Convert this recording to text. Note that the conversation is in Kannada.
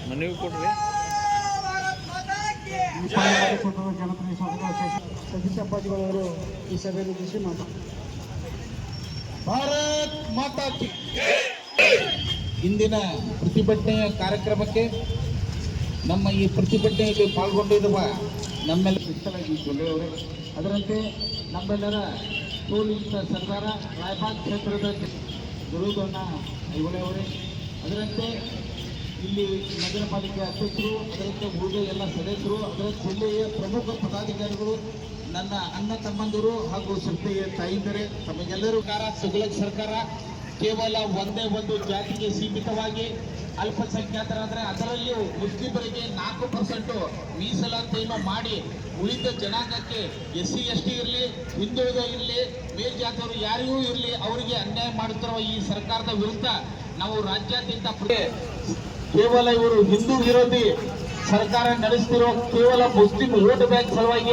ಮನವಿ ಕೊಡ್ರಿ. ಸತೀಶ್ ಅಪ್ಪಾಜಿಗಳವರು ಈ ಸಭೆಯನ್ನು ಉದ್ದೇಶಿಸಿ ಮಾತಾಡ್ತಾರೆ. ಭಾರತ್ ಮಾತಾ ಕಿ. ಇಂದಿನ ಪ್ರತಿಭಟನೆಯ ಕಾರ್ಯಕ್ರಮಕ್ಕೆ ನಮ್ಮ ಈ ಪ್ರತಿಭಟನೆಯಲ್ಲಿ ಪಾಲ್ಗೊಂಡಿರುವ ನಮ್ಮೆಲ್ಲ ಶಿಕ್ಷಣಿ ಜಿಲ್ಲೆಯವರೇ, ಅದರಂತೆ ನಮ್ಮೆಲ್ಲರ ಸೋಲಿತ ಸರ್ದಾರ ರಾಯಬಾಗ್ ಕ್ಷೇತ್ರದ ಗುರುದೊನ್ನ ಐಹೊಳೆಯವರೇ, ಅದರಂತೆ ಇಲ್ಲಿ ನಗರ ಪಾಲಿಕೆ ಅಧ್ಯಕ್ಷರು, ಅದರಂತೆ ಉಳಿದ ಎಲ್ಲ ಸದಸ್ಯರು, ಅದರ ಜಿಲ್ಲೆಯ ಪ್ರಮುಖ ಪದಾಧಿಕಾರಿಗಳು, ನನ್ನ ಅಣ್ಣ ತಮ್ಮಂದಿರು ಹಾಗೂ ಶ್ರದ್ಧೆಯ ತಾಯಿಂದರೆ, ತಮಗೆಲ್ಲರೂ ಸುಗಲಕ್ ಸರ್ಕಾರ ಕೇವಲ ಒಂದೇ ಒಂದು ಜಾತಿಗೆ ಸೀಮಿತವಾಗಿ ಅಲ್ಪಸಂಖ್ಯಾತರಾದರೆ ಅದರಲ್ಲಿಯೂ ಮುಸ್ಲಿಮರಿಗೆ 4% ಮೀಸಲಾತಿಯನ್ನು ಮಾಡಿ ಉಳಿದ ಜನಾಂಗಕ್ಕೆ SC ST ಇರಲಿ, ಹಿಂದುಳಿದ ಇರಲಿ, ಮೇಲ್ಜಾತಿಯವರು ಯಾರಿಗೂ ಇರಲಿ ಅವರಿಗೆ ಅನ್ಯಾಯ ಮಾಡುತ್ತಿರುವ ಈ ಸರ್ಕಾರದ ವಿರುದ್ಧ ನಾವು ರಾಜ್ಯಾದ್ಯಂತ ಕೇವಲ ಇವರು ಹಿಂದೂ ವಿರೋಧಿ ಸರ್ಕಾರ ನಡೆಸುತ್ತಿರುವ ಕೇವಲ ಮುಸ್ಲಿಂ ವೋಟ್ ಬ್ಯಾಂಕ್ ಸಲುವಾಗಿ